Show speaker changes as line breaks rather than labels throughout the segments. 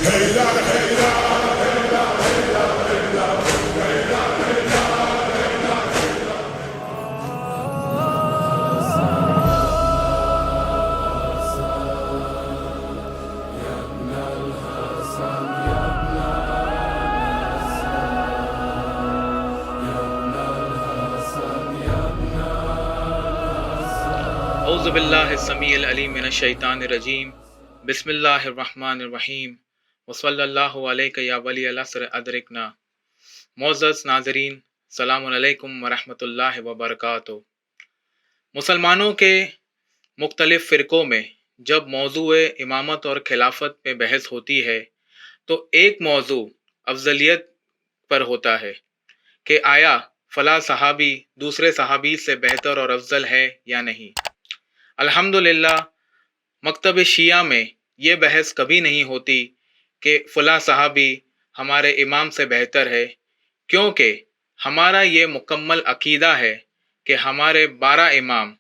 اعوذ باللہ السمیع العلیم من الشیطان الرجیم بسم اللہ الرحمن الرحیم وصلی اللہ علیک یا ولی العصر ادرکنا۔ معزز ناظرین، السلام علیکم ورحمۃ اللہ وبرکاتہ۔ مسلمانوں کے مختلف فرقوں میں جب موضوع امامت اور خلافت پہ بحث ہوتی ہے تو ایک موضوع افضلیت پر ہوتا ہے کہ آیا فلاں صحابی دوسرے صحابی سے بہتر اور افضل ہے یا نہیں۔ الحمدللہ مکتب شیعہ میں یہ بحث کبھی نہیں ہوتی کہ فلاں صحابی ہمارے امام سے بہتر ہے، کیونکہ ہمارا یہ مکمل عقیدہ ہے کہ ہمارے 12 امام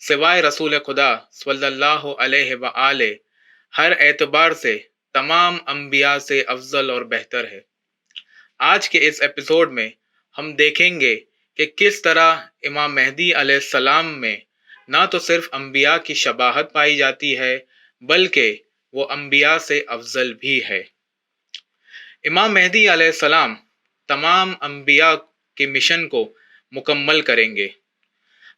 سوائے رسول خدا صلی اللہ علیہ وآلہ ہر اعتبار سے تمام انبیاء سے افضل اور بہتر ہے۔ آج کے اس ایپیسوڈ میں ہم دیکھیں گے کہ کس طرح امام مہدی علیہ السلام میں نہ تو صرف انبیاء کی شباہت پائی جاتی ہے بلکہ وہ انبیاء سے افضل بھی ہے۔ امام مہدی علیہ السلام تمام انبیاء کے مشن کو مکمل کریں گے۔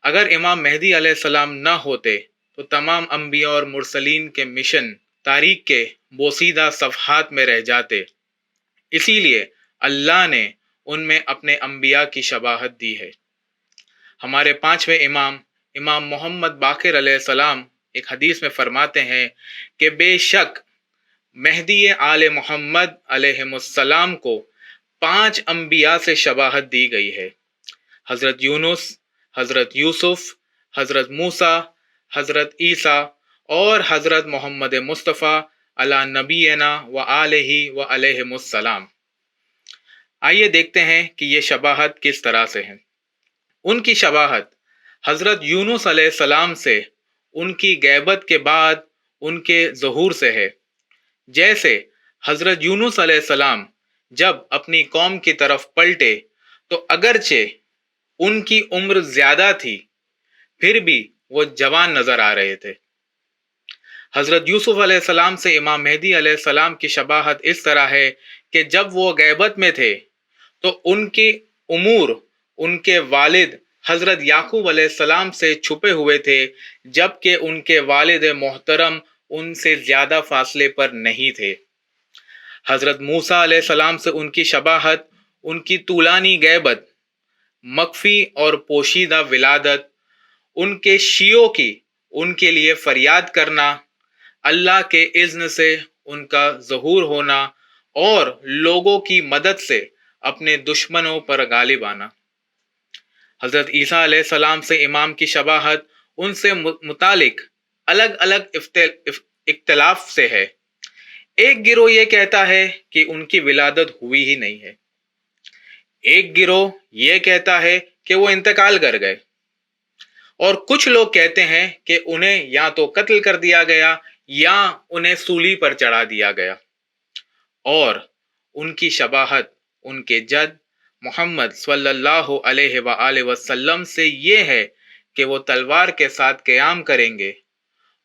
اگر امام مہدی علیہ السلام نہ ہوتے تو تمام انبیاء اور مرسلین کے مشن تاریخ کے بوسیدہ صفحات میں رہ جاتے۔ اسی لیے اللہ نے ان میں اپنے انبیاء کی شباہت دی ہے۔ ہمارے 5ویں امام محمد باقر علیہ السلام ایک حدیث میں فرماتے ہیں کہ بے شک مہدی آل محمد علیہ السلام کو 5 انبیاء سے شباہت دی گئی ہے: حضرت یونس، حضرت یوسف، حضرت موسیٰ، حضرت عیسیٰ اور حضرت محمد مصطفیٰ علی نبینا و آلہ و علیہ السلام۔ آئیے دیکھتے ہیں کہ یہ شباہت کس طرح سے ہے۔ ان کی شباہت حضرت یونس علیہ السلام سے ان کی غیبت کے بعد ان کے ظہور سے ہے۔ جیسے حضرت یونس علیہ السلام جب اپنی قوم کی طرف پلٹے تو اگرچہ ان کی عمر زیادہ تھی پھر بھی وہ جوان نظر آ رہے تھے۔ حضرت یوسف علیہ السلام سے امام مہدی علیہ السلام کی شباہت اس طرح ہے کہ جب وہ غیبت میں تھے تو ان کی امور ان کے والد حضرت یعقوب علیہ السلام سے چھپے ہوئے تھے، جبکہ ان کے والد محترم ان سے زیادہ فاصلے پر نہیں تھے۔ حضرت موسیٰ علیہ السلام سے ان کی شباہت ان کی طولانی غیبت، مخفی اور پوشیدہ ولادت، ان کے شیعوں کی ان کے لیے فریاد کرنا، اللہ کے اذن سے ان کا ظہور ہونا اور لوگوں کی مدد سے اپنے دشمنوں پر غالب آنا۔ حضرت عیسیٰ علیہ السلام سے امام کی شباہت ان سے متعلق الگ الگ اختلاف سے ہے۔ ایک گروہ یہ کہتا ہے کہ ان کی ولادت ہوئی ہی نہیں ہے، ایک گروہ یہ کہتا ہے کہ وہ انتقال کر گئے، اور کچھ لوگ کہتے ہیں کہ انہیں یا تو قتل کر دیا گیا یا انہیں سولی پر چڑھا دیا گیا۔ اور ان کی شباہت ان کے جد محمد صلی اللہ علیہ وآلہ وسلم سے یہ ہے کہ وہ تلوار کے ساتھ قیام کریں گے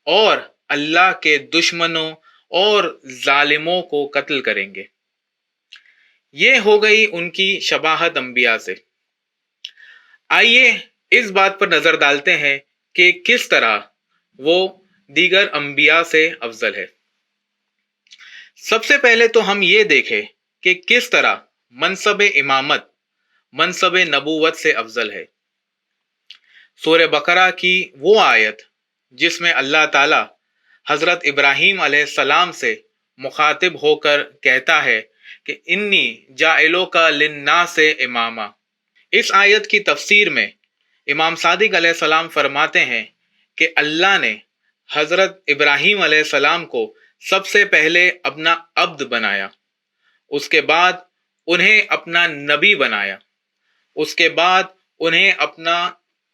اور اللہ کے دشمنوں اور ظالموں کو قتل کریں گے۔ یہ ہو گئی ان کی شباہت انبیاء سے۔ آئیے اس بات پر نظر ڈالتے ہیں کہ کس طرح وہ دیگر انبیاء سے افضل ہے۔ سب سے پہلے تو ہم یہ دیکھیں کہ کس طرح منصب امامت منصب نبوت سے افضل ہے۔ سورہ بقرہ کی وہ آیت جس میں اللہ تعالی حضرت ابراہیم علیہ السلام سے مخاطب ہو کر کہتا ہے کہ انی جاعلوک للناس اماما، اس آیت کی تفسیر میں امام صادق علیہ السلام فرماتے ہیں کہ اللہ نے حضرت ابراہیم علیہ السلام کو سب سے پہلے اپنا عبد بنایا، اس کے بعد انہیں اپنا نبی بنایا، اس کے بعد انہیں اپنا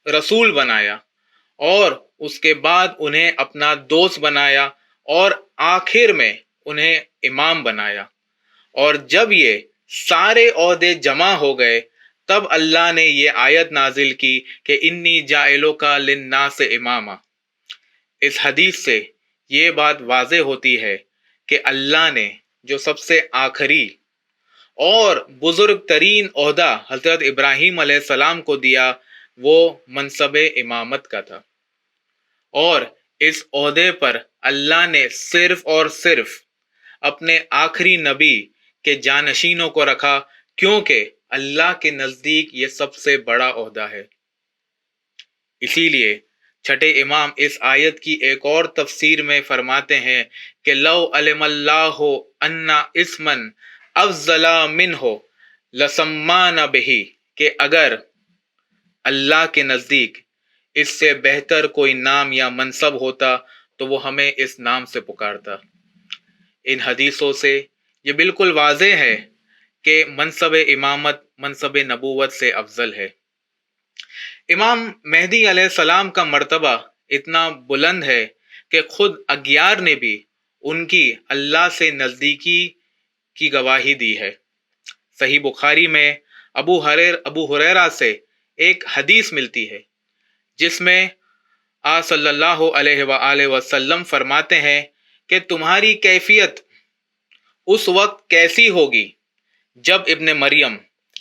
رسول بنایا، اور اس کے بعد انہیں اپنا دوست بنایا، اور آخر میں انہیں امام بنایا، اور جب یہ سارے عہدے جمع ہو گئے تب اللہ نے یہ آیت نازل کی کہ انی جاعلک للناس اماما۔ اس حدیث سے یہ بات واضح ہوتی ہے کہ اللہ نے جو سب سے آخری اور بزرگ ترین عہدہ حضرت ابراہیم علیہ السلام کو دیا وہ منصب امامت کا تھا، اور اس عہدے پر اللہ نے صرف اور صرف اپنے آخری نبی کے جانشینوں کو رکھا، کیونکہ اللہ کے نزدیک یہ سب سے بڑا عہدہ ہے۔ اسی لیے چھٹے امام اس آیت کی ایک اور تفسیر میں فرماتے ہیں کہ لو علم اللہ ان اسما افضل منہ لسمانا بہ، کہ اگر اللہ کے نزدیک اس سے بہتر کوئی نام یا منصب ہوتا تو وہ ہمیں اس نام سے پکارتا۔ ان حدیثوں سے یہ بالکل واضح ہے کہ منصب امامت منصب نبوت سے افضل ہے۔ امام مہدی علیہ السلام کا مرتبہ اتنا بلند ہے کہ خود اغیار نے بھی ان کی اللہ سے نزدیکی کی گواہی دی ہے۔ صحیح بخاری میں ابو ہریرہ سے ایک حدیث ملتی ہے جس میں آپ صلی اللہ علیہ وآلہ وسلم فرماتے ہیں کہ تمہاری کیفیت اس وقت کیسی ہوگی جب ابن مریم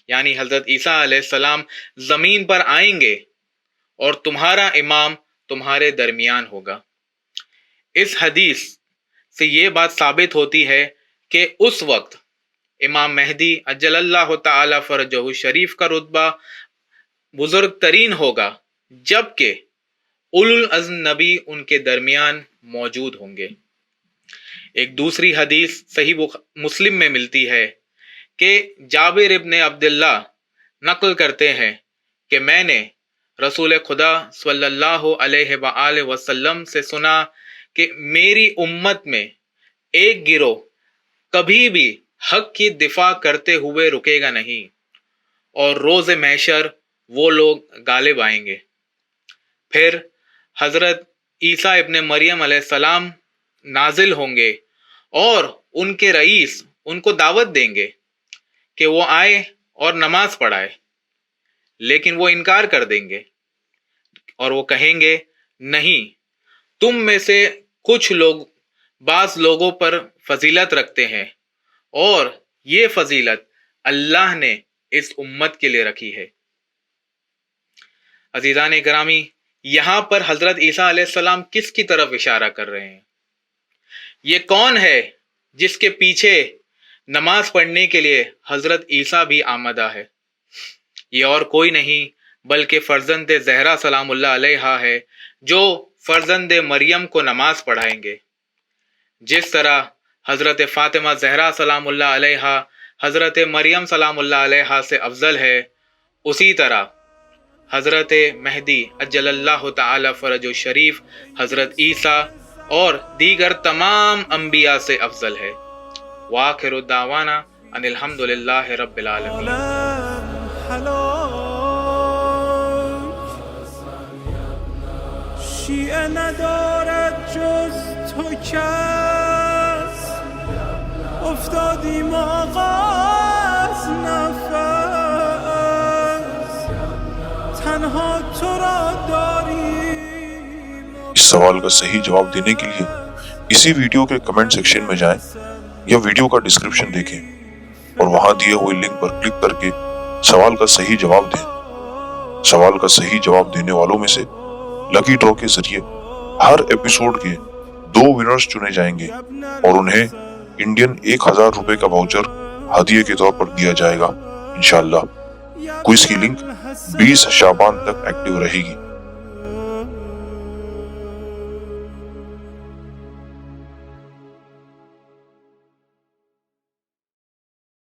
یعنی حضرت عیسیٰ علیہ السلام زمین پر آئیں گے اور تمہارا امام تمہارے درمیان ہوگا۔ اس حدیث سے یہ بات ثابت ہوتی ہے کہ اس وقت امام مہدی عجل اللہ تعالی فرجہ الشریف کا رتبہ بزرگ ترین ہوگا، جبکہ اولو العزم نبی ان کے درمیان موجود ہوں گے۔ ایک دوسری حدیث صحیح مسلم میں ملتی ہے کہ جابر ابن عبداللہ نقل کرتے ہیں کہ میں نے رسول خدا صلی اللہ علیہ وآلہ وسلم سے سنا کہ میری امت میں ایک گروہ کبھی بھی حق کی دفاع کرتے ہوئے رکے گا نہیں، اور روز محشر وہ لوگ غالب آئیں گے۔ پھر حضرت عیسیٰ ابن مریم علیہ السلام نازل ہوں گے اور ان کے رئیس ان کو دعوت دیں گے کہ وہ آئے اور نماز پڑھائے، لیکن وہ انکار کر دیں گے اور وہ کہیں گے نہیں، تم میں سے کچھ لوگ بعض لوگوں پر فضیلت رکھتے ہیں، اور یہ فضیلت اللہ نے اس امت کے لیے رکھی ہے۔ عزیزان گرامی، یہاں پر حضرت عیسیٰ علیہ السلام کس کی طرف اشارہ کر رہے ہیں؟ یہ کون ہے جس کے پیچھے نماز پڑھنے کے لیے حضرت عیسیٰ بھی آمدہ ہے؟ یہ اور کوئی نہیں بلکہ فرزند زہرا سلام اللہ علیہا ہے، جو فرزند مریم کو نماز پڑھائیں گے۔ جس طرح حضرت فاطمہ زہرا سلام اللہ علیہا حضرت مریم سلام اللہ علیہا سے افضل ہے، اسی طرح حضرت مہدی عجل اللہ تعالی فرج الشریف حضرت عیسیٰ اور دیگر تمام انبیاء سے افضل ہے۔ وآخر الدعوانا ان الحمد للہ رب العالمین۔
شیعه ندارد جز تو کس، افتادیم آقا از نفس، تنها تو را داریم۔
اس سوال کا صحیح جواب دینے کے لیے اسی ویڈیو کے کمنٹ سیکشن میں جائیں یا ویڈیو کا ڈسکرپشن دیکھیں اور وہاں دیے ہوئے لنک پر کلک کر کے سوال کا صحیح جواب دیں۔ سوال کا صحیح جواب دینے والوں میں سے لکی ڈرا کے ذریعے ہر ایپیسوڈ کے 2 ونرز چنے جائیں گے اور انہیں انڈین 1000 روپے کا واؤچر ہدیے کے طور پر دیا جائے گا انشاءاللہ۔ کوئز کی لنک 20 شعبان تک ایکٹیو رہے گی۔